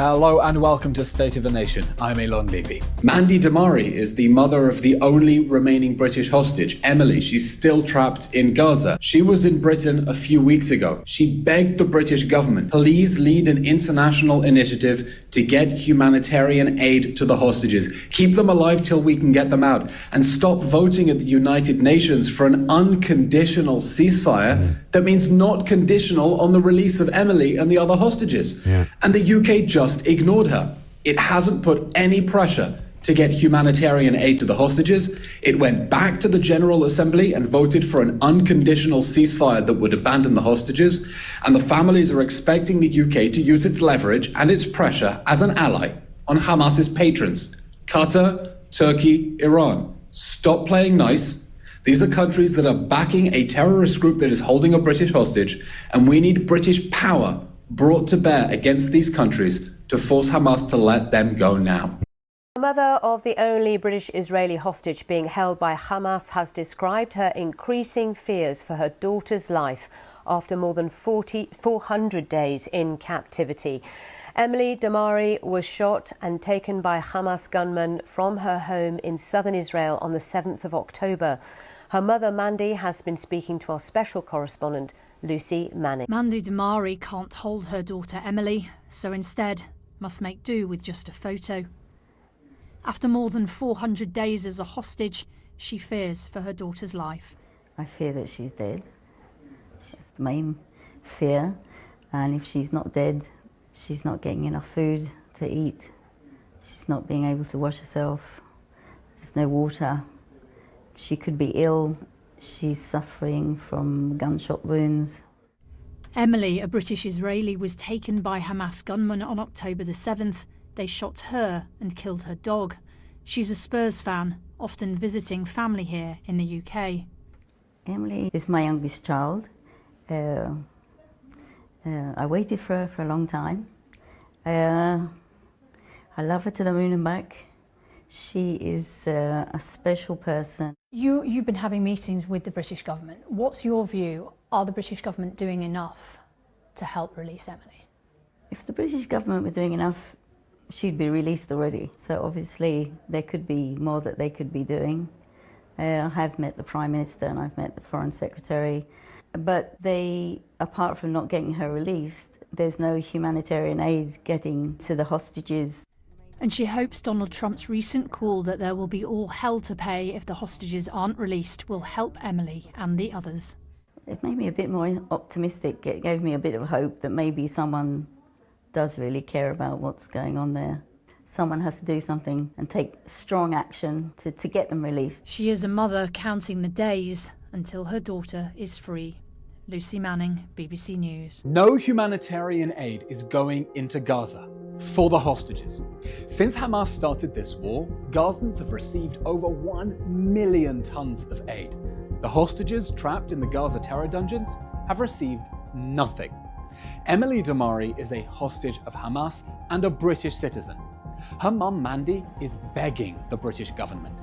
Hello and welcome to State of the Nation. I'm Eylon. Mandy Damari is the mother of the only remaining British hostage, Emily. She's still trapped in Gaza. She was in Britain a few weeks ago. She begged the British government, please lead an international initiative to get humanitarian aid to the hostages. Keep them alive till we can get them out. And stop voting at the United Nations for an unconditional ceasefire that means not conditional on the release of Emily and the other hostages. And the UK just ignored her. It hasn't put any pressure to get humanitarian aid to the hostages. It went back to the General Assembly and voted for an unconditional ceasefire that would abandon the hostages. And the families are expecting the UK to use its leverage and its pressure as an ally on Hamas's patrons, Qatar, Turkey, Iran. Stop playing nice. These are countries that are backing a terrorist group that is holding a British hostage, and we need British power brought to bear against these countries to force Hamas to let them go now. The mother of the only British-Israeli hostage being held by Hamas has described her increasing fears for her daughter's life after more than 400 days in captivity. Emily Damari was shot and taken by Hamas gunmen from her home in southern Israel on the 7th of October. Her mother, Mandy, has been speaking to our special correspondent, Lucy Manning. Mandy Damari can't hold her daughter Emily, so instead must make do with just a photo. After more than 400 days as a hostage, she fears for her daughter's life. I fear that she's dead. She's the main fear. And if she's not dead, she's not getting enough food to eat. She's not being able to wash herself. There's no water. She could be ill. She's suffering from gunshot wounds. Emily, a British Israeli, was taken by Hamas gunmen on October the 7th. They shot her and killed her dog. She's a Spurs fan, often visiting family here in the UK. Emily is my youngest child. I waited for her for a long time. I love her to the moon and back. She is a special person. You've been having meetings with the British government. What's your view? Are the British government doing enough to help release Emily? If the British government were doing enough, she'd be released already. So obviously there could be more that they could be doing. I have met the Prime Minister and I've met the Foreign Secretary. But they, apart from not getting her released, there's no humanitarian aid getting to the hostages. And she hopes Donald Trump's recent call that there will be all hell to pay if the hostages aren't released will help Emily and the others. It made me a bit more optimistic. It gave me a bit of hope that maybe someone does really care about what's going on there. Someone has to do something and take strong action to get them released. She is a mother counting the days until her daughter is free. Lucy Manning, BBC News. No humanitarian aid is going into Gaza for the hostages. Since Hamas started this war, Gazans have received over 1 million tons of aid. The hostages trapped in the Gaza terror dungeons have received nothing. Emily Damari is a hostage of Hamas and a British citizen. Her mum Mandy is begging the British government,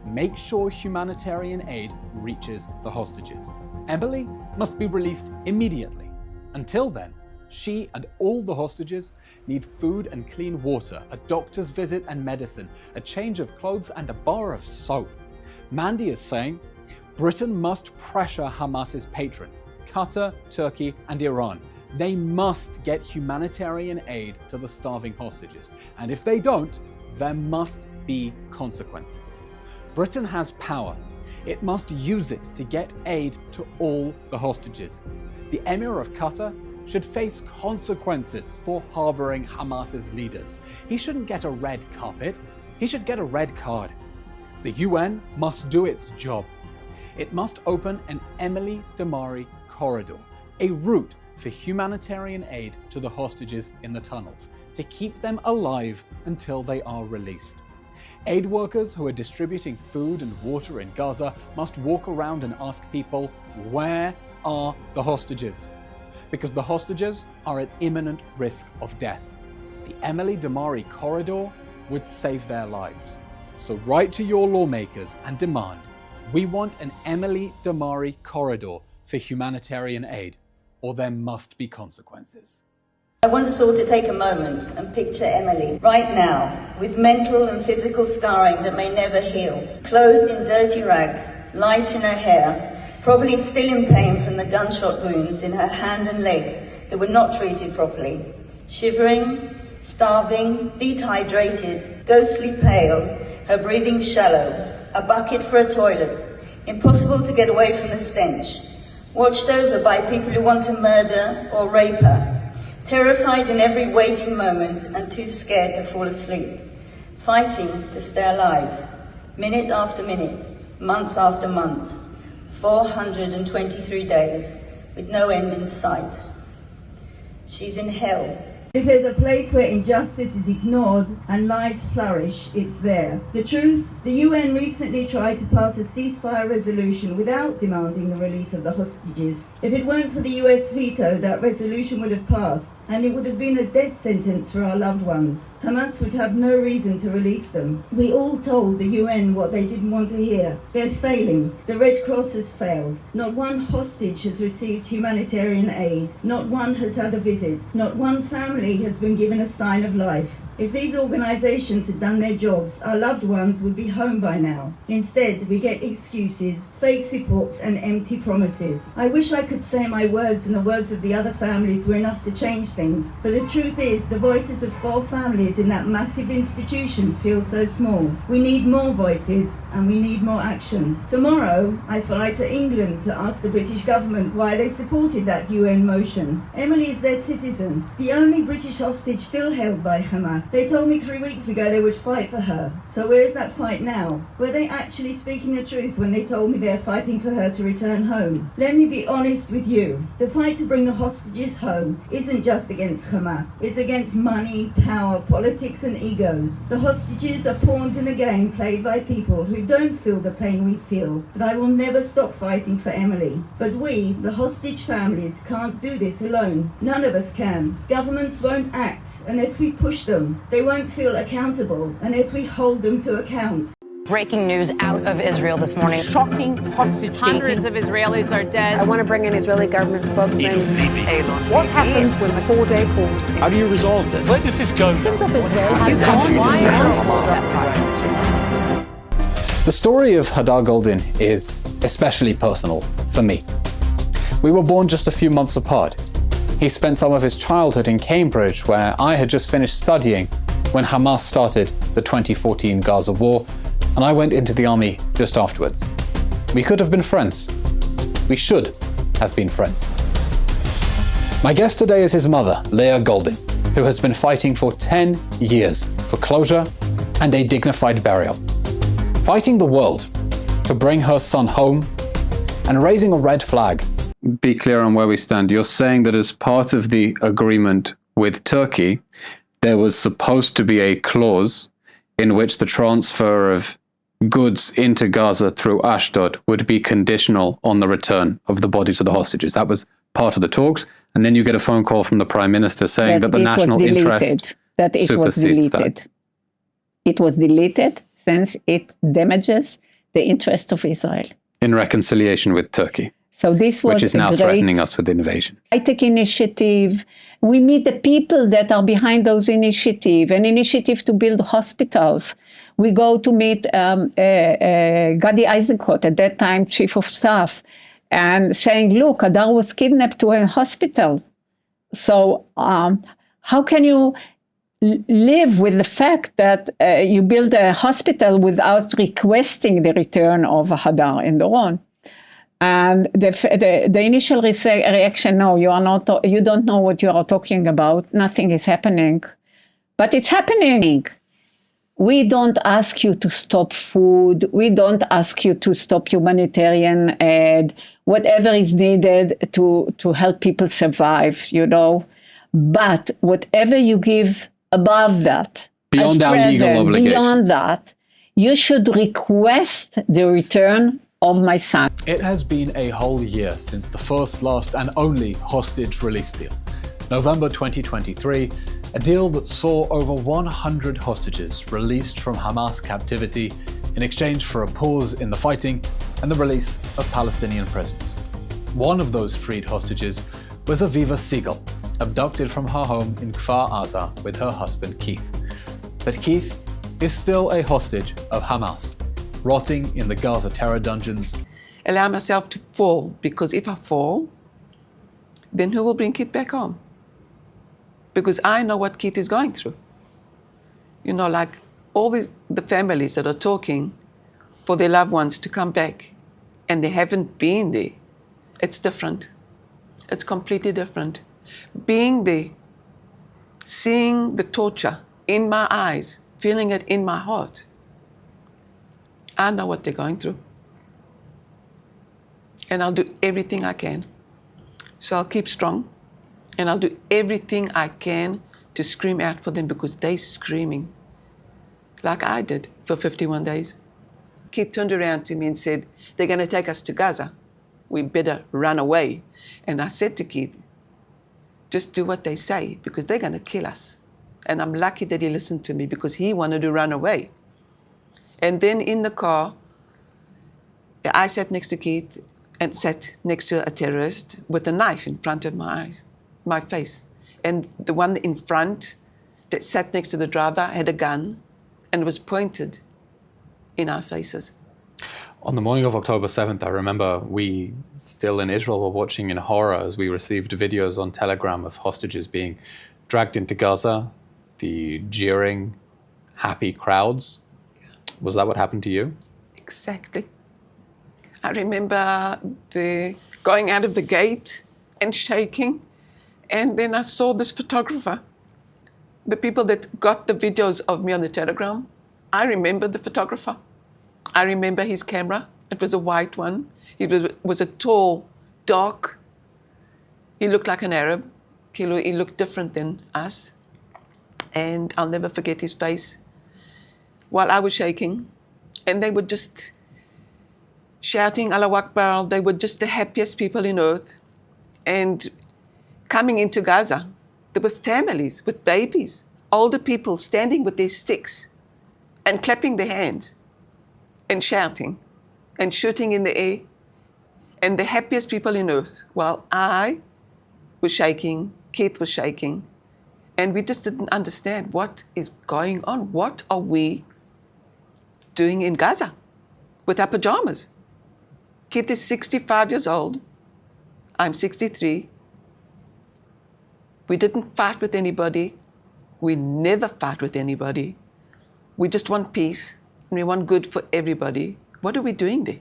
make sure humanitarian aid reaches the hostages. Emily must be released immediately. Until then, she and all the hostages need food and clean water, a doctor's visit and medicine, a change of clothes and a bar of soap. Mandy is saying Britain must pressure Hamas's patrons, Qatar, Turkey and Iran. They must get humanitarian aid to the starving hostages. And if they don't, there must be consequences. Britain has power. It must use it to get aid to all the hostages. The Emir of Qatar should face consequences for harboring Hamas's leaders. He shouldn't get a red carpet. He should get a red card. The UN must do its job. It must open an Emily Damari corridor, a route for humanitarian aid to the hostages in the tunnels, to keep them alive until they are released. Aid workers who are distributing food and water in Gaza must walk around and ask people, where are the hostages? Because the hostages are at imminent risk of death. The Emily Damari corridor would save their lives. So write to your lawmakers and demand, we want an Emily Damari corridor for humanitarian aid, or there must be consequences. I want us all to take a moment and picture Emily right now, with mental and physical scarring that may never heal, clothed in dirty rags, lice in her hair, probably still in pain from the gunshot wounds in her hand and leg that were not treated properly, shivering, starving, dehydrated, ghostly pale, her breathing shallow, a bucket for a toilet, impossible to get away from the stench, watched over by people who want to murder or rape her, terrified in every waking moment and too scared to fall asleep, fighting to stay alive, minute after minute, month after month, 423 days with no end in sight. She's in hell. If there's a place where injustice is ignored and lies flourish, it's there. The truth, the UN recently tried to pass a ceasefire resolution without demanding the release of the hostages. If it weren't for the US veto, that resolution would have passed, and it would have been a death sentence for our loved ones. Hamas would have no reason to release them. We all told the UN what they didn't want to hear. They're failing. The Red Cross has failed. Not one hostage has received humanitarian aid. Not one has had a visit. Not one family has been given a sign of life. If these organizations had done their jobs, our loved ones would be home by now. Instead, we get excuses, fake supports, and empty promises. I wish I could say my words and the words of the other families were enough to change things, but the truth is the voices of 4 families in that massive institution feel so small. We need more voices, and we need more action. Tomorrow, I fly to England to ask the British government why they supported that UN motion. Emily is their citizen, the only British hostage still held by Hamas. They told me 3 weeks ago they would fight for her. So where is that fight now? Were they actually speaking the truth when they told me they're fighting for her to return home? Let me be honest with you. The fight to bring the hostages home isn't just against Hamas. It's against money, power, politics and egos. The hostages are pawns in a game played by people who don't feel the pain we feel. But I will never stop fighting for Emily. But we, the hostage families, can't do this alone. None of us can. Governments won't act unless we push them. They won't feel accountable unless we hold them to account. Breaking news out of Israel this morning. Shocking hostage taking. Hundreds of Israelis are dead. I want to bring in Israeli government spokesman. Eylon. What happens when the 4-day pause? How do you resolve this? Where does this go? The story of Hadar Goldin is especially personal for me. We were born just a few months apart. He spent some of his childhood in Cambridge, where I had just finished studying when Hamas started the 2014 Gaza war, and I went into the army just afterwards. We could have been friends. We should have been friends. My guest today is his mother, Leah Goldin, who has been fighting for 10 years for closure and a dignified burial. Fighting the world to bring her son home and raising a red flag. Be clear on where we stand. You're saying that as part of the agreement with Turkey, there was supposed to be a clause in which the transfer of goods into Gaza through Ashdod would be conditional on the return of the bodies of the hostages. That was part of the talks. And then you get a phone call from the Prime Minister saying that the national interest supersedes that. It was deleted since it damages the interest of Israel. In reconciliation with Turkey. So this was which is now threatening us with invasion. I take initiative. We meet the people that are behind those initiatives, an initiative to build hospitals. We go to meet Gadi Eisenkot, at that time Chief of Staff, and saying, look, Hadar was kidnapped to a hospital. So how can you live with the fact that you build a hospital without requesting the return of Hadar and Doron? And the initial reaction, no, you don't know what you are talking about. Nothing is happening. But it's happening. We don't ask you to stop food. We don't ask you to stop humanitarian aid, whatever is needed to help people survive, you know. But whatever you give above that, beyond our legal obligations, beyond that, you should request the return of my son. It has been a whole year since the first, last, and only hostage release deal. November 2023, a deal that saw over 100 hostages released from Hamas captivity in exchange for a pause in the fighting and the release of Palestinian prisoners. One of those freed hostages was Aviva Siegel, abducted from her home in Kfar Aza with her husband Keith. But Keith is still a hostage of Hamas, rotting in the Gaza terror dungeons. Allow myself to fall, because if I fall, then who will bring Keith back home? Because I know what Keith is going through. You know, like all the families that are talking for their loved ones to come back and they haven't been there. It's different. It's completely different. Being there, seeing the torture in my eyes, feeling it in my heart, I know what they're going through. And I'll do everything I can. So I'll keep strong, and I'll do everything I can to scream out for them, because they're screaming like I did for 51 days. Keith turned around to me and said, they're going to take us to Gaza. We better run away. And I said to Keith, just do what they say, because they're going to kill us. And I'm lucky that he listened to me, because he wanted to run away. And then in the car, I sat next to Keith and sat next to a terrorist with a knife in front of my face. And the one in front that sat next to the driver had a gun and was pointed in our faces. On the morning of October 7th, I remember we, still in Israel, were watching in horror as we received videos on Telegram of hostages being dragged into Gaza, the jeering, happy crowds. Was that what happened to you? Exactly. I remember going out of the gate and shaking, and then I saw this photographer. The people that got the videos of me on the Telegram, I remember the photographer. I remember his camera. It was a white one. He was a tall, dark. He looked like an Arab. He looked different than us. And I'll never forget his face. While I was shaking, and they were just shouting Allahu Akbar. They were just the happiest people in earth. And coming into Gaza, there were families with babies, older people standing with their sticks and clapping their hands and shouting and shooting in the air. And the happiest people in earth, while I was shaking, Keith was shaking, and we just didn't understand what is going on. What are we doing in Gaza with our pajamas? Keith is 65 years old. I'm 63. We didn't fight with anybody. We never fight with anybody. We just want peace, and we want good for everybody. What are we doing there?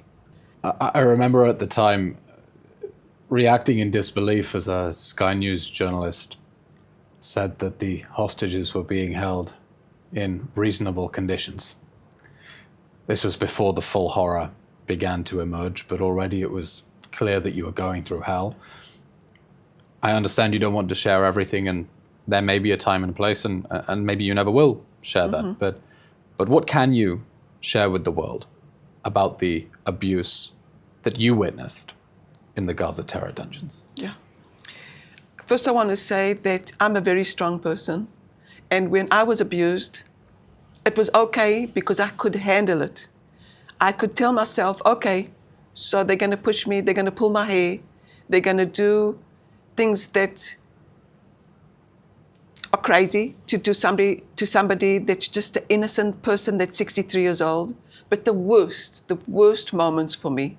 I remember at the time reacting in disbelief as a Sky News journalist said that the hostages were being held in reasonable conditions. This was before the full horror began to emerge, but already it was clear that you were going through hell. I understand you don't want to share everything, and there may be a time and place, and maybe you never will share that. But what can you share with the world about the abuse that you witnessed in the Gaza terror dungeons? Yeah. First, I want to say that I'm a very strong person. And when I was abused, it was okay because I could handle it. I could tell myself, okay, so they're going to push me, they're going to pull my hair, they're going to do things that are crazy to somebody that's just an innocent person that's 63 years old. But the worst moments for me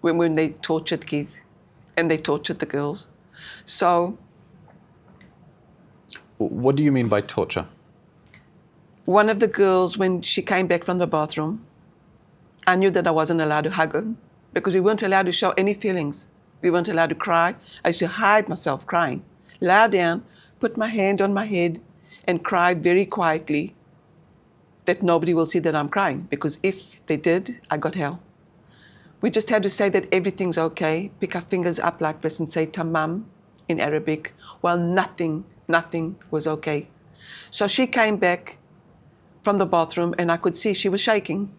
were when they tortured Keith and they tortured the girls. So, what do you mean by torture? One of the girls, when she came back from the bathroom, I knew that I wasn't allowed to hug her because we weren't allowed to show any feelings. We weren't allowed to cry. I used to hide myself crying, lie down, put my hand on my head and cry very quietly that nobody will see that I'm crying, because if they did, I got hell. We just had to say that everything's okay, pick our fingers up like this and say tamam in Arabic, while nothing was okay. So she came back from the bathroom and I could see she was shaking.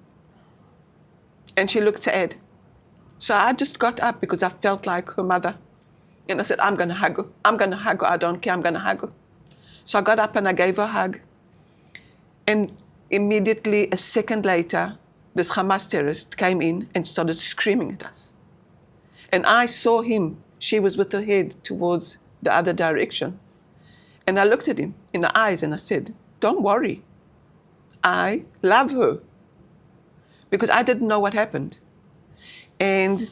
And she looked sad. So I just got up because I felt like her mother. And I said, I'm going to hug her. I'm going to hug her. I don't care. I'm going to hug her. So I got up and I gave her a hug. And immediately, a second later, this Hamas terrorist came in and started screaming at us. And I saw him. She was with her head towards the other direction. And I looked at him in the eyes and I said, don't worry. I love her. Because I didn't know what happened. And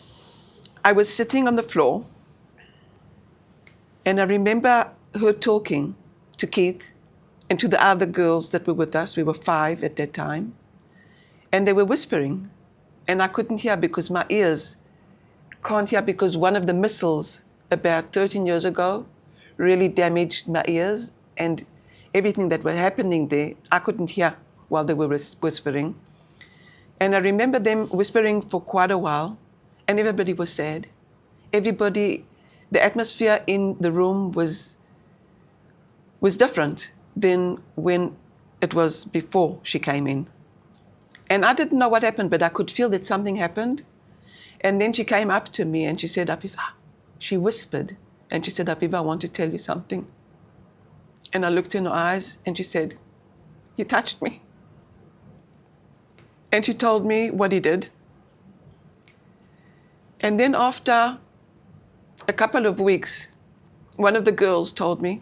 I was sitting on the floor, and I remember her talking to Keith and to the other girls that were with us. We were 5 at that time. And they were whispering. And I couldn't hear because my ears can't hear, because one of the missiles about 13 years ago really damaged my ears, and everything that was happening there, I couldn't hear while they were whispering. And I remember them whispering for quite a while, and everybody was sad. Everybody, the atmosphere in the room was different than when it was before she came in. And I didn't know what happened, but I could feel that something happened. And then she came up to me and she said, Aviva, she whispered, and she said, Aviva, I want to tell you something. And I looked in her eyes and she said, you touched me. And she told me what he did. And then after a couple of weeks, one of the girls told me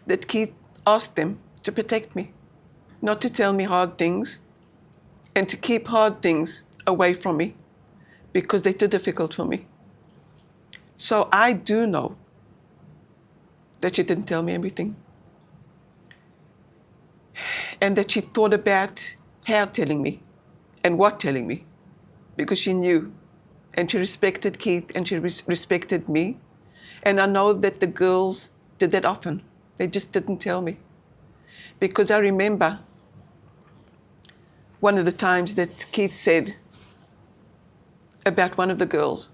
that Keith asked them to protect me, not to tell me hard things, and to keep hard things away from me because they're too difficult for me. So I do know that she didn't tell me everything. And that she thought about how telling me and what telling me, because she knew, and she respected Keith and she respected me. And I know that the girls did that often. They just didn't tell me. Because I remember one of the times that Keith said about one of the girls,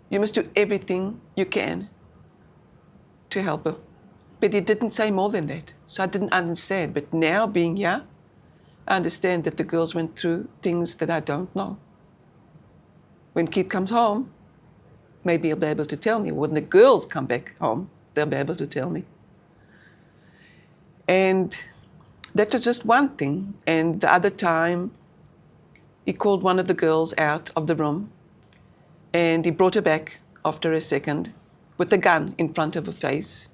you must do everything you can to help her. But he didn't say more than that. So I didn't understand. But now, being here, I understand that the girls went through things that I don't know. When Keith comes home, maybe he'll be able to tell me. When the girls come back home, they'll be able to tell me. And that was just one thing. And the other time, he called one of the girls out of the room, and he brought her back after a second with a gun in front of her face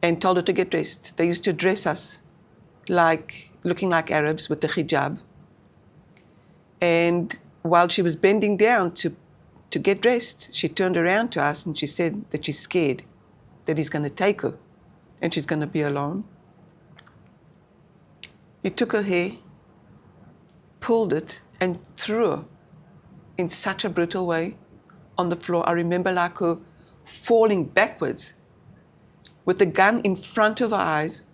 and told her to get dressed. They used to dress us like, looking like Arabs with the hijab. And while she was bending down to get dressed, she turned around to us and she said that she's scared that he's going to take her and she's going to be alone. He took her hair, pulled it, and threw her in such a brutal way on the floor. I remember like her falling backwards with the gun in front of her eyes,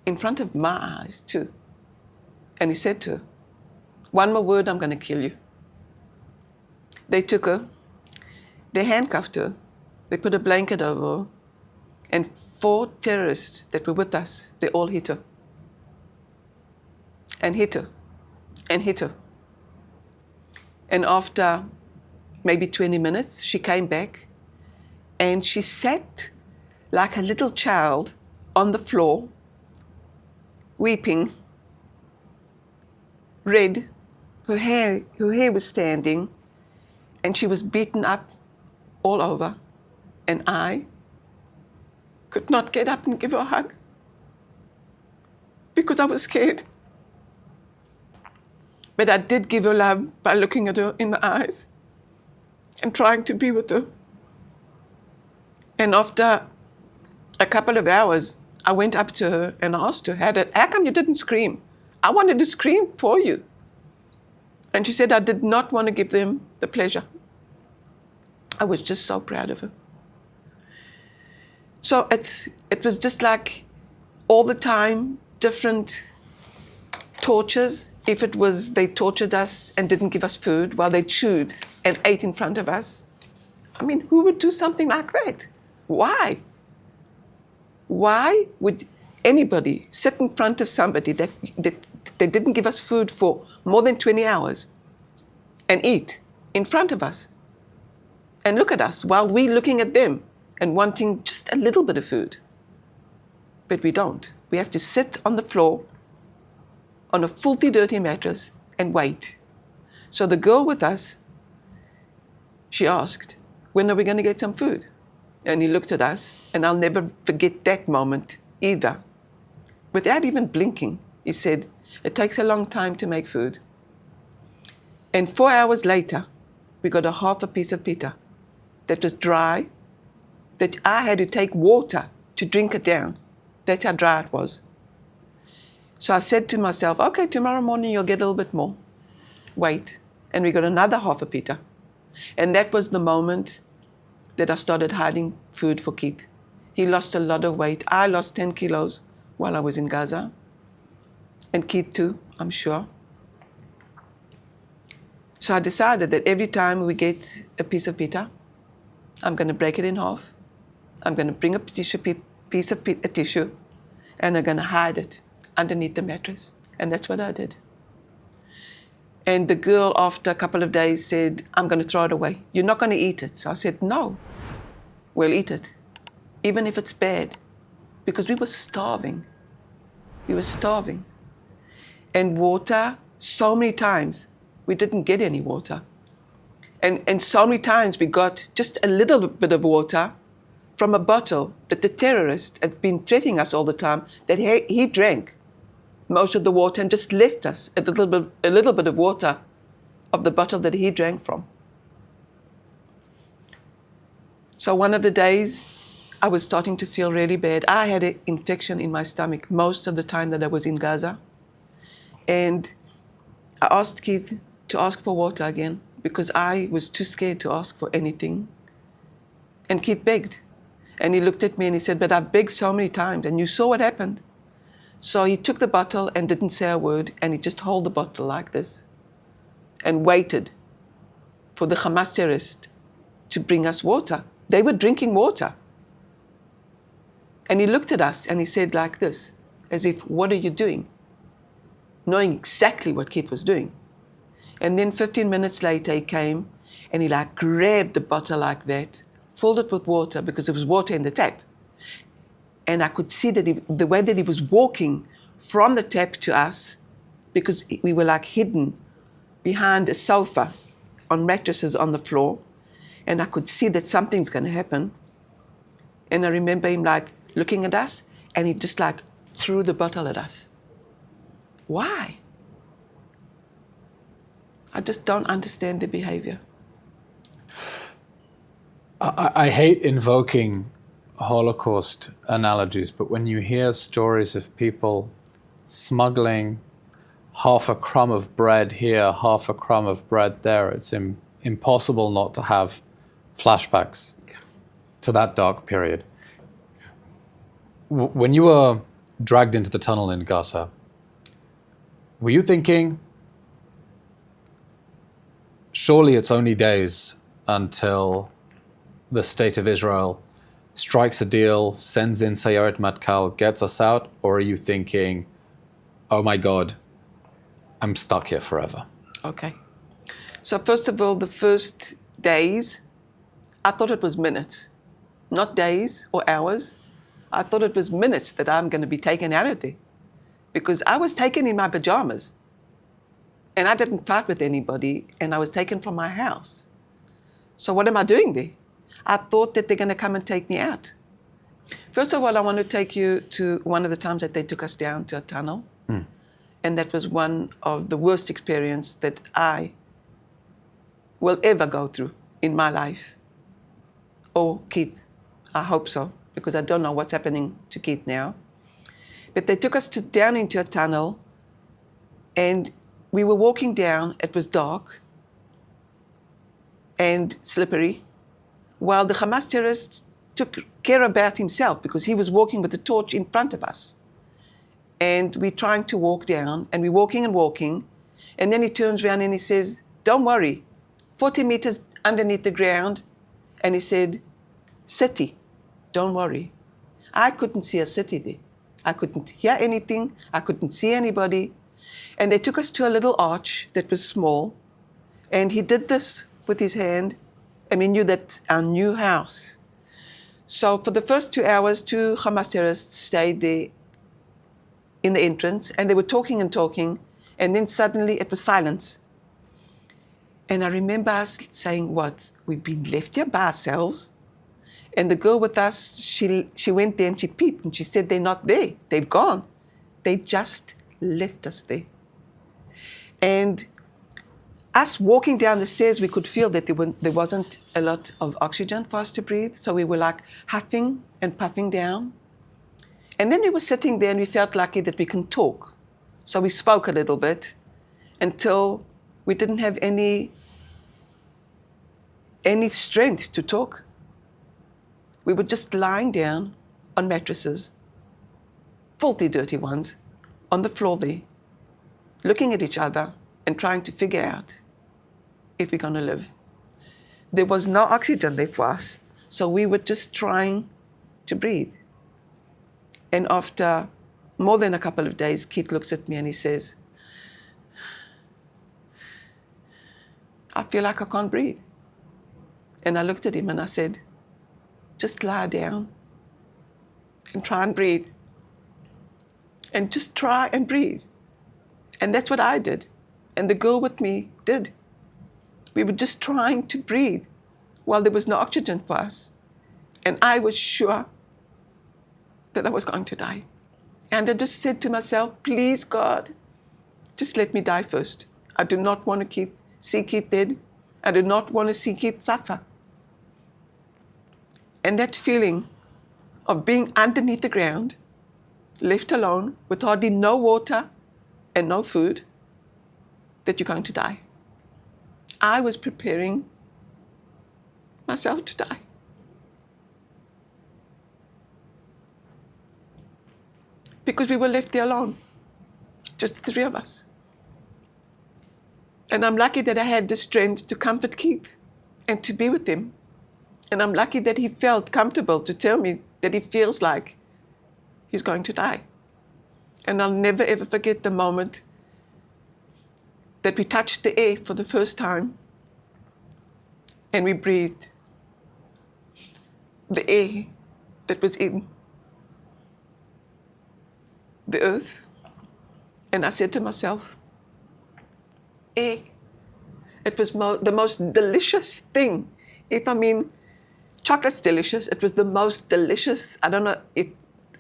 in front of my eyes too. And he said to her, one more word, I'm going to kill you. They took her, they handcuffed her, they put a blanket over her, and 4 terrorists that were with us, they all hit her. And hit her, and hit her. And after maybe 20 minutes, she came back, and she sat like a little child on the floor, weeping, red. Her hair was standing, and she was beaten up all over. And I could not get up and give her a hug because I was scared. But I did give her love by looking at her in the eyes and trying to be with her. And after a couple of hours, I went up to her and asked her, how come you didn't scream? I wanted to scream for you. And she said, I did not want to give them the pleasure. I was just so proud of her. So it was just like all the time, different tortures. If it was they tortured us and didn't give us food while they chewed and ate in front of us. I mean, who would do something like that? Why? Why would anybody sit in front of somebody that they didn't give us food for more than 20 hours and eat in front of us and look at us while we're looking at them and wanting just a little bit of food? But we don't. We have to sit on the floor on a filthy, dirty mattress and wait. So the girl with us, she asked, when are we going to get some food? And he looked at us, and I'll never forget that moment either. Without even blinking, he said, "It takes a long time to make food." And 4 hours later, we got half a piece of pita that was dry, that I had to take water to drink it down. That's how dry it was. So I said to myself, okay, tomorrow morning you'll get a little bit more. Wait. And we got another half a pita. And that was the moment that I started hiding food for Keith. He lost a lot of weight. I lost 10 kilos while I was in Gaza. And Keith too, I'm sure. So I decided that every time we get a piece of pita, I'm going to break it in half. I'm going to bring a piece of tissue, and I'm going to hide it underneath the mattress. And that's what I did. And the girl, after a couple of days, said, "I'm going to throw it away. You're not going to eat it." So I said, "No, we'll eat it, even if it's bad," because we were starving. We were starving. And water, so many times, we didn't get any water. And so many times we got just a little bit of water from a bottle that the terrorist had been threatening us all the time, that he drank most of the water and just left us a little bit of water of the bottle that he drank from. So one of the days, I was starting to feel really bad. I had an infection in my stomach most of the time that I was in Gaza. And I asked Keith to ask for water again because I was too scared to ask for anything. And Keith begged. And he looked at me and he said, "But I've begged so many times, and you saw what happened." So he took the bottle and didn't say a word, and he just held the bottle like this and waited for the Hamas terrorists to bring us water. They were drinking water. And he looked at us and he said like this, as if, "What are you doing?" Knowing exactly what Keith was doing. And then 15 minutes later he came and he like grabbed the bottle like that, filled it with water because there was water in the tap. And I could see that the way that he was walking from the tap to us, because we were like hidden behind a sofa on mattresses on the floor, and I could see that something's going to happen. And I remember him like looking at us, and he just like threw the bottle at us. Why? I just don't understand the behavior. I hate invoking Holocaust analogies, but when you hear stories of people smuggling half a crumb of bread here, half a crumb of bread there, it's impossible not to have flashbacks to that dark period. When you were dragged into the tunnel in Gaza, were you thinking, surely it's only days until the state of Israel strikes a deal, sends in Sayeret Matkal, gets us out? Or are you thinking, oh my God, I'm stuck here forever? Okay. So first of all, the first days, I thought it was minutes, not days or hours. I thought it was minutes that I'm going to be taken out of there, because I was taken in my pajamas and I didn't fight with anybody, and I was taken from my house. So what am I doing there? I thought that they're going to come and take me out. First of all, I want to take you to one of the times that they took us down to a tunnel. And that was one of the worst experiences that I will ever go through in my life. Or Keith, I hope so, because I don't know what's happening to Keith now. But they took us down into a tunnel, and we were walking down. It was dark and slippery, while the Hamas terrorist took care about himself because he was walking with a torch in front of us. And we're trying to walk down, and we're walking and walking, and then he turns around and he says, "Don't worry, 40 meters underneath the ground," and he said, "City, don't worry." I couldn't see a city there. I couldn't hear anything. I couldn't see anybody. And they took us to a little arch that was small, and he did this with his hand, and we knew that's our new house. So for the first 2 hours, 2 Hamas terrorists stayed there in the entrance, and they were talking and talking, and then suddenly it was silence. And I remember us saying, "What? We've been left here by ourselves?" And the girl with us, she went there and she peeped and she said, they're not there. They've gone. They just left us there. And us walking down the stairs, we could feel that there wasn't a lot of oxygen for us to breathe. So we were like huffing and puffing down. And then we were sitting there and we felt lucky that we can talk. So we spoke a little bit until we didn't have any strength to talk. We were just lying down on mattresses, filthy, dirty ones, on the floor there, looking at each other and trying to figure out if we're going to live. There was no oxygen there for us, so we were just trying to breathe. And after more than a couple of days, Keith looks at me and he says, I feel like I can't breathe. And I looked at him and I said, just lie down and try and breathe. And just try and breathe. And that's what I did. And the girl with me did. We were just trying to breathe while there was no oxygen for us. And I was sure that I was going to die. And I just said to myself, please, God, just let me die first. I do not want to see Keith dead. I do not want to see Keith suffer. And that feeling of being underneath the ground, left alone, with hardly no water and no food, that you're going to die. I was preparing myself to die. Because we were left there alone, just the three of us. And I'm lucky that I had the strength to comfort Keith and to be with him. And I'm lucky that he felt comfortable to tell me that he feels like he's going to die. And I'll never, ever forget the moment that we touched the air for the first time and we breathed the air that was in the earth. And I said to myself, air. It was the most delicious thing. Chocolate's delicious. It was the most delicious. I don't know if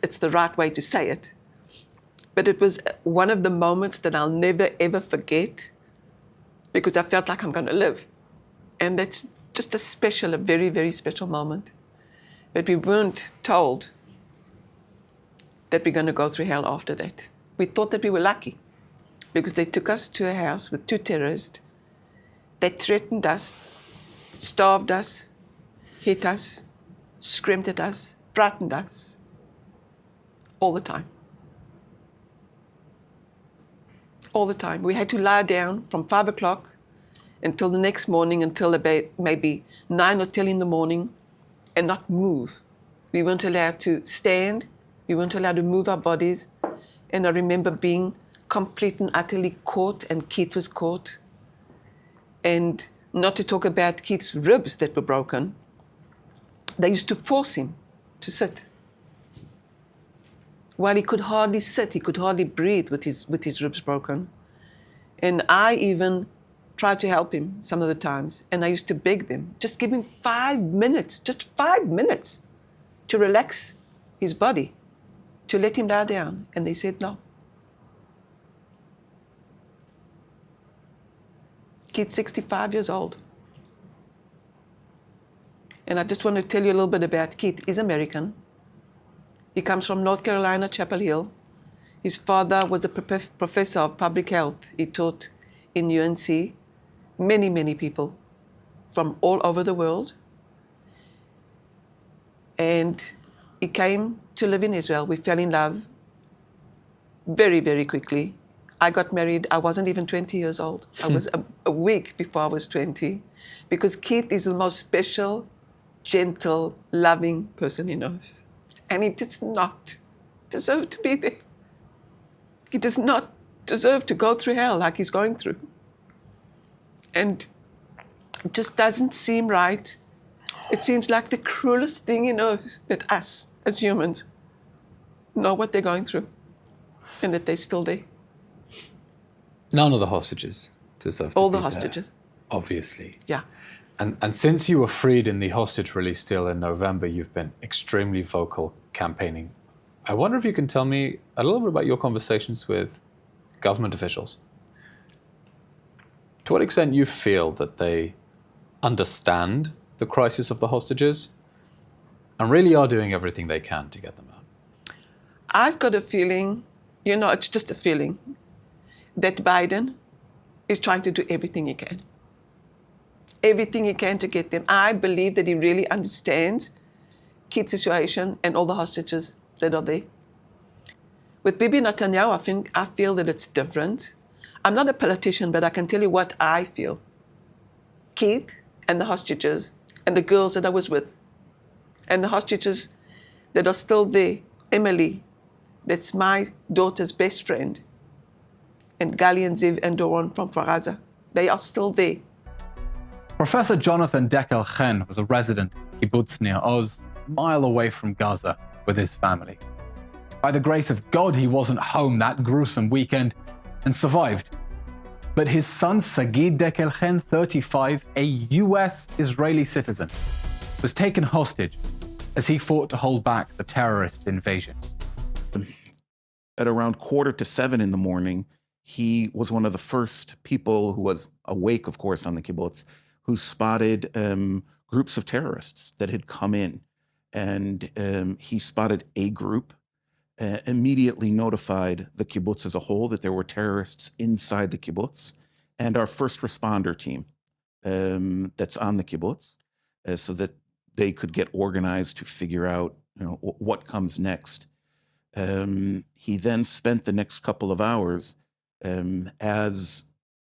it's the right way to say it, but it was one of the moments that I'll never, ever forget because I felt like I'm going to live. And that's just a very, very special moment. But we weren't told that we're going to go through hell after that. We thought that we were lucky because they took us to a house with 2 terrorists. They threatened us, starved us, hit us, screamed at us, frightened us, all the time. All the time. We had to lie down from 5 o'clock until the next morning, until about maybe 9 or 10 in the morning, and not move. We weren't allowed to stand. We weren't allowed to move our bodies. And I remember being complete and utterly caught, and Keith was caught. And not to talk about Keith's ribs that were broken. They used to force him to sit. While he could hardly sit, he could hardly breathe with his ribs broken. And I even tried to help him some of the times. And I used to beg them, just give him 5 minutes, just 5 minutes to relax his body, to let him lie down. And they said no. Keith's 65 years old. And I just want to tell you a little bit about Keith. He's American. He comes from North Carolina, Chapel Hill. His father was a professor of public health. He taught in UNC. Many, many people from all over the world. And he came to live in Israel. We fell in love very, very quickly. I got married. I wasn't even 20 years old. I was a week before I was 20. Because Keith is the most special, gentle, loving person he knows. And he does not deserve to be there. He does not deserve to go through hell like he's going through. And it just doesn't seem right. It seems like the cruelest thing he knows, that us, as humans, know what they're going through and that they're still there. None of the hostages deserve to be there. All the hostages. Obviously. Yeah. And since you were freed in the hostage release deal in November, you've been extremely vocal campaigning. I wonder if you can tell me a little bit about your conversations with government officials. To what extent you feel that they understand the crisis of the hostages and really are doing everything they can to get them out? I've got a feeling, it's just a feeling, that Biden is trying to do everything he can. Everything he can to get them. I believe that he really understands Katz's situation and all the hostages that are there. With Bibi Netanyahu, I feel that it's different. I'm not a politician, but I can tell you what I feel. Keith and the hostages and the girls that I was with and the hostages that are still there. Emily, that's my daughter's best friend, and Gali and Ziv and Doron from Gaza. They are still there. Professor Jonathan Dekel-Chen was a resident in kibbutz near Oz, a mile away from Gaza, with his family. By the grace of God, he wasn't home that gruesome weekend and survived. But his son, Sagid Dekel-Chen, 35, a US Israeli citizen, was taken hostage as he fought to hold back the terrorist invasion. At around 6:45 in the morning, he was one of the first people who was awake, of course, on the kibbutz, who spotted groups of terrorists that had come in. And he spotted a group, immediately notified the kibbutz as a whole that there were terrorists inside the kibbutz, and our first responder team that's on the kibbutz, so that they could get organized to figure out what comes next. He then spent the next couple of hours as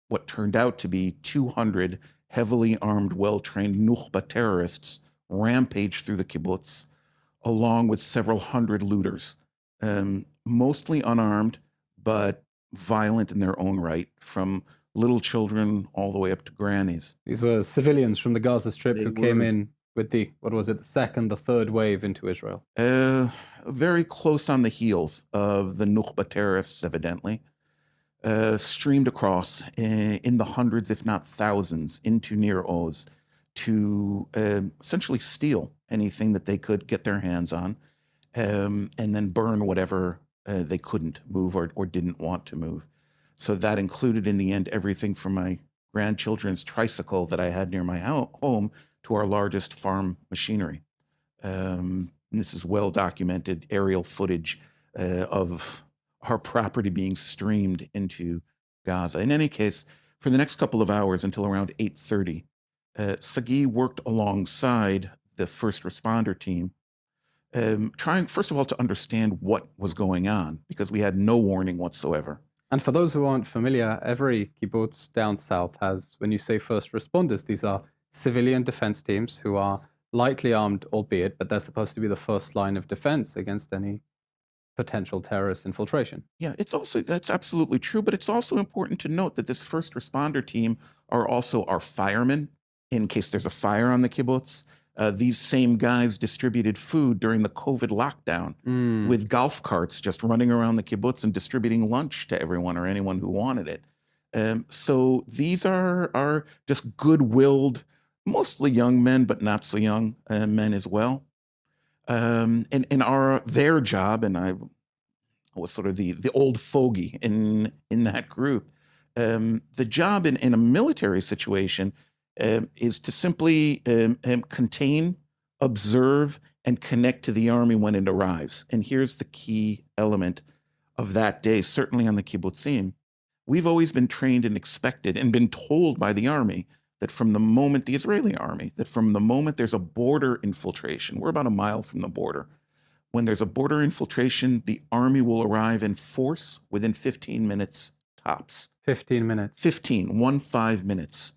what turned out to be 200 heavily armed, well-trained Nukhba terrorists rampaged through the kibbutz, along with several hundred looters, mostly unarmed, but violent in their own right, from little children all the way up to grannies. These were civilians from the Gaza Strip who came in with the second, the third wave into Israel? Very close on the heels of the Nukhba terrorists, evidently. Streamed across in the hundreds, if not thousands, into Nir Oz to essentially steal anything that they could get their hands on, and then burn whatever they couldn't move or didn't want to move. So that included, in the end, everything from my grandchildren's tricycle that I had near my home to our largest farm machinery. This is well-documented aerial footage of our property being streamed into Gaza. In any case, for the next couple of hours until around 8:30, Sagi worked alongside the first responder team, trying, first of all, to understand what was going on, because we had no warning whatsoever. And for those who aren't familiar, every kibbutz down south has, when you say first responders, these are civilian defense teams who are lightly armed, albeit, but they're supposed to be the first line of defense against any potential terrorist infiltration. Yeah, that's absolutely true, but it's also important to note that this first responder team are also our firemen in case there's a fire on the kibbutz. These same guys distributed food during the COVID lockdown with golf carts just running around the kibbutz and distributing lunch to everyone or anyone who wanted it. So these are just good-willed, mostly young men, but not so young men as well. And their job, and I was sort of the old fogey in that group, the job in a military situation is to simply contain, observe, and connect to the army when it arrives. And here's the key element of that day, certainly on the kibbutzim. We've always been trained and expected and been told by the army that from the moment, the Israeli army, that from the moment there's a border infiltration, we're about a mile from the border. When there's a border infiltration, the army will arrive in force within 15 minutes tops. 15 minutes. 15 minutes.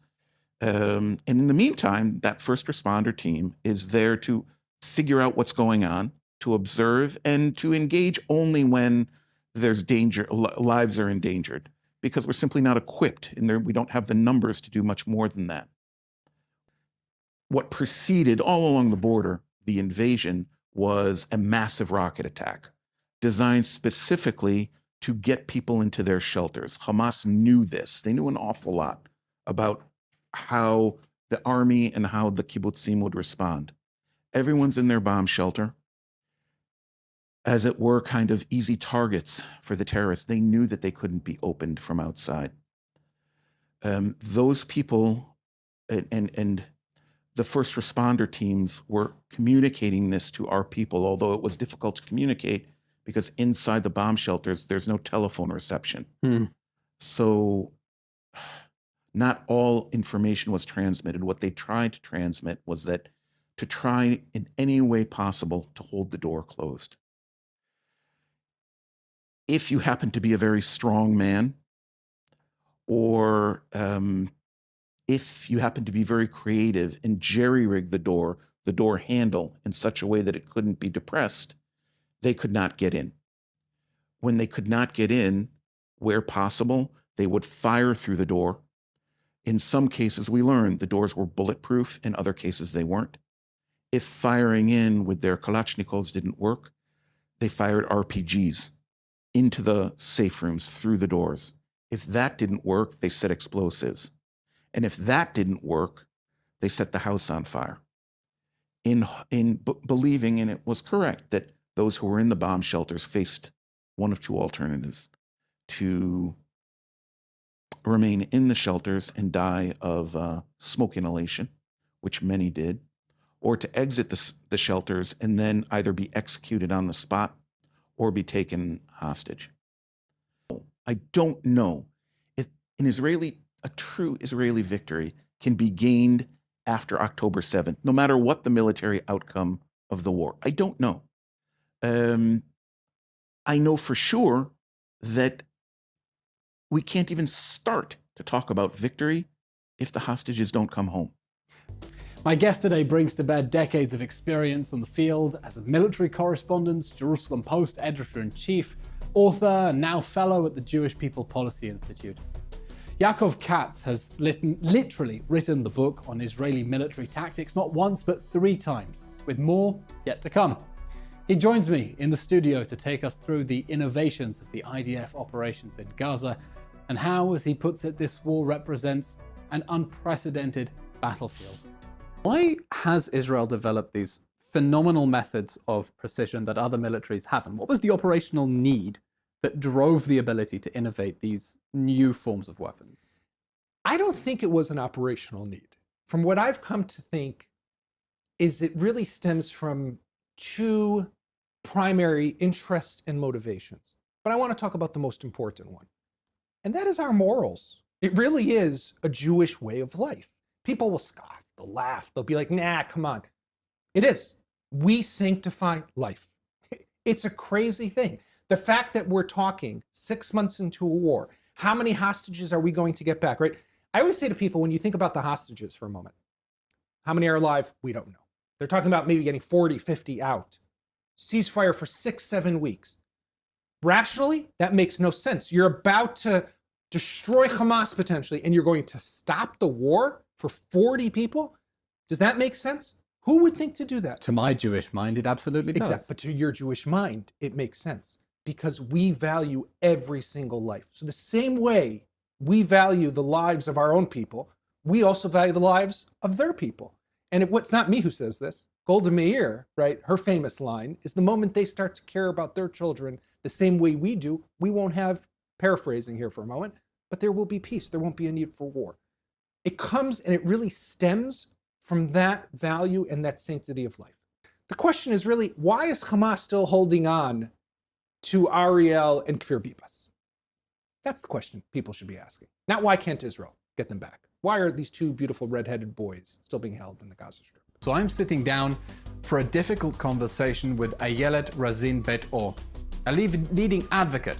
And in the meantime, that first responder team is there to figure out what's going on, to observe, and to engage only when there's danger, lives are endangered, because we're simply not equipped, and we don't have the numbers to do much more than that. What preceded all along the border, the invasion, was a massive rocket attack designed specifically to get people into their shelters. Hamas knew this. They knew an awful lot about how the army and how the kibbutzim would respond. Everyone's in their bomb shelter, as it were, kind of easy targets for the terrorists. They knew that they couldn't be opened from outside. Those people and the first responder teams were communicating this to our people, although it was difficult to communicate because inside the bomb shelters, there's no telephone reception. So not all information was transmitted. What they tried to transmit was that to try in any way possible to hold the door closed. If you happen to be a very strong man, or if you happen to be very creative and jerry-rig the door handle in such a way that it couldn't be depressed, they could not get in. When they could not get in, where possible, they would fire through the door. In some cases, we learned the doors were bulletproof. In other cases, they weren't. If firing in with their Kalashnikovs didn't work, they fired RPGs into the safe rooms through the doors. If that didn't work, they set explosives. And if that didn't work, they set the house on fire. Believing, and it was correct, that those who were in the bomb shelters faced one of two alternatives: to remain in the shelters and die of smoke inhalation, which many did, or to exit the shelters and then either be executed on the spot or be taken hostage. I don't know if a true Israeli victory can be gained after October 7th, no matter what the military outcome of the war. I don't know. I know for sure that we can't even start to talk about victory if the hostages don't come home. My guest today brings to bear decades of experience on the field as a military correspondent, Jerusalem Post editor-in-chief, author, and now fellow at the Jewish People Policy Institute. Yaakov Katz has literally written the book on Israeli military tactics not once but 3 times, with more yet to come. He joins me in the studio to take us through the innovations of the IDF operations in Gaza and how, as he puts it, this war represents an unprecedented battlefield. Why has Israel developed these phenomenal methods of precision that other militaries haven't? What was the operational need that drove the ability to innovate these new forms of weapons? I don't think it was an operational need. From what I've come to think is it really stems from 2 primary interests and motivations. But I want to talk about the most important one. And that is our morals. It really is a Jewish way of life. People will scoff, they'll laugh, they'll be like, nah, come on. It is. We sanctify life. It's a crazy thing. The fact that we're talking 6 months into a war, how many hostages are we going to get back, right? I always say to people, when you think about the hostages for a moment, how many are alive? We don't know. They're talking about maybe getting 40, 50 out. Ceasefire for 6-7 weeks. Rationally, that makes no sense. You're about to destroy Hamas potentially, and you're going to stop the war for 40 people? Does that make sense? Who would think to do that? To my Jewish mind, it absolutely does. Exactly. But to your Jewish mind, it makes sense because we value every single life. So the same way we value the lives of our own people, we also value the lives of their people. And it's not me who says this. Goldin Meir, right, her famous line is, the moment they start to care about their children the same way we do, we won't have, paraphrasing here for a moment, but there will be peace. There won't be a need for war. It comes and it really stems from that value and that sanctity of life. The question is really, why is Hamas still holding on to Ariel and Kfir Bibas? That's the question people should be asking. Not why can't Israel get them back? Why are these 2 beautiful red-headed boys still being held in the Gaza Strip? So I'm sitting down for a difficult conversation with Ayelet Razin Bet-Or, a leading advocate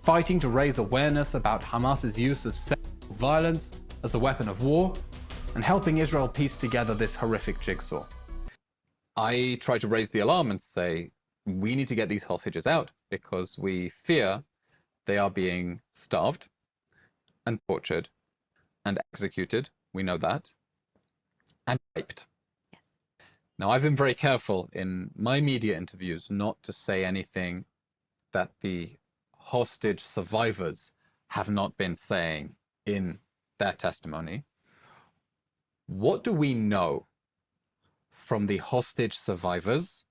fighting to raise awareness about Hamas's use of sexual violence as a weapon of war and helping Israel piece together this horrific jigsaw. I try to raise the alarm and say, we need to get these hostages out because we fear they are being starved and tortured and executed, we know that, and raped. Yes. Now, I've been very careful in my media interviews not to say anything that the hostage survivors have not been saying in their testimony, What do we know from the hostage survivors,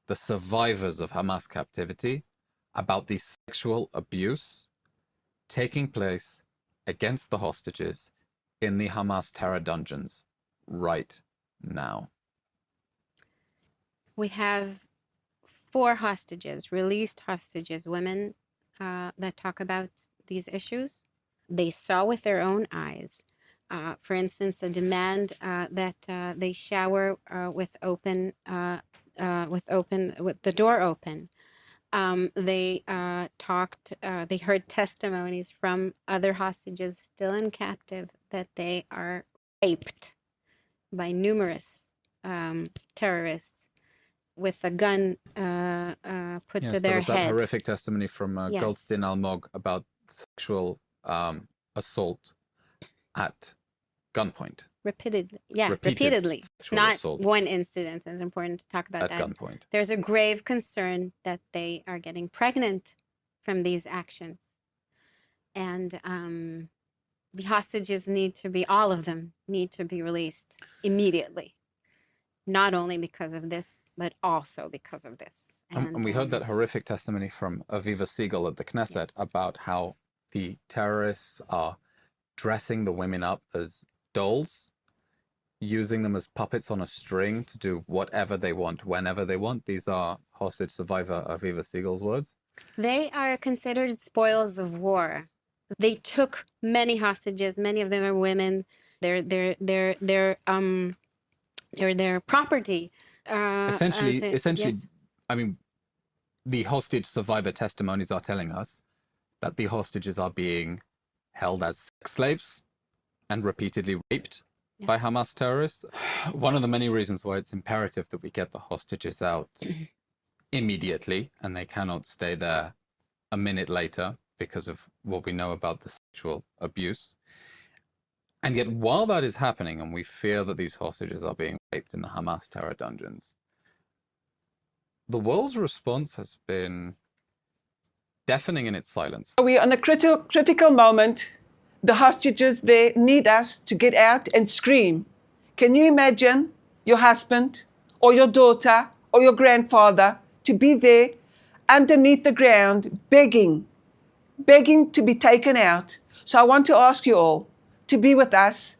the survivors of Hamas captivity, about the sexual abuse taking place against the hostages in the Hamas terror dungeons right now? We have 4 hostages, released hostages, women that talk about these issues. They saw with their own eyes. For instance, a demand that they shower with the door open. They they heard testimonies from other hostages still in captive that they are raped by numerous terrorists with a gun put to their there was that head. horrific testimony from Goldin Almog about sexual assault at gunpoint. Repeatedly. It's not assault one incident. It's important to talk about at that. gunpoint. There's a grave concern that they are getting pregnant from these actions. And the hostages all of them need to be released immediately. Not only because of this, but also because of this. And we heard that horrific testimony from Aviva Siegel at the Knesset about how the terrorists are dressing the women up as dolls, using them as puppets on a string to do whatever they want, whenever they want. These are hostage survivor Aviva Siegel's words. They are considered spoils of war. They took many hostages. Many of them are women. They're their property. Essentially, yes. I mean, the hostage survivor testimonies are telling us that the hostages are being held as sex slaves and repeatedly raped by Hamas terrorists. One of the many reasons why it's imperative that we get the hostages out immediately, and they cannot stay there a minute later because of what we know about the sexual abuse. And yet, while that is happening, and we fear that these hostages are being raped in the Hamas terror dungeons, the world's response has been deafening in its silence. We are in a critical moment. The hostages, they need us to get out and scream. Can you imagine your husband or your daughter or your grandfather to be there underneath the ground begging to be taken out? So I want to ask you all to be with us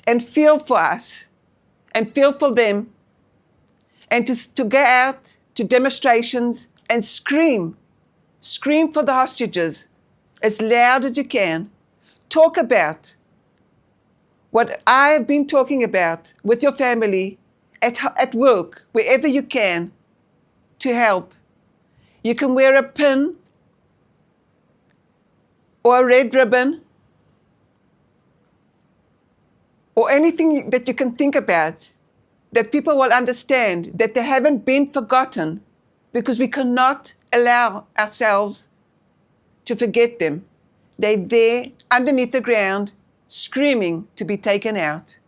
and feel for us and feel for them, and to go out to demonstrations and scream for the hostages as loud as you can. Talk about what I have been talking about with your family, at work, wherever you can, to help. You can wear a pin or a red ribbon or anything that you can think about, that people will understand that they haven't been forgotten, because we cannot allow ourselves to forget them. They're there underneath the ground, screaming to be taken out.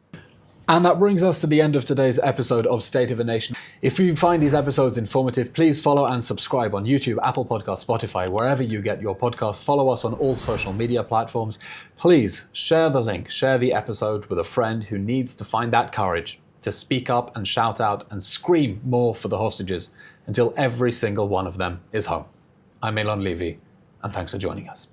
And that brings us to the end of today's episode of State of a Nation. If you find these episodes informative, please follow and subscribe on YouTube, Apple Podcasts, Spotify, wherever you get your podcasts. Follow us on all social media platforms. Please share the link, share the episode with a friend who needs to find that courage to speak up and shout out and scream more for the hostages until every single one of them is home. I'm Eylon Levy, and thanks for joining us.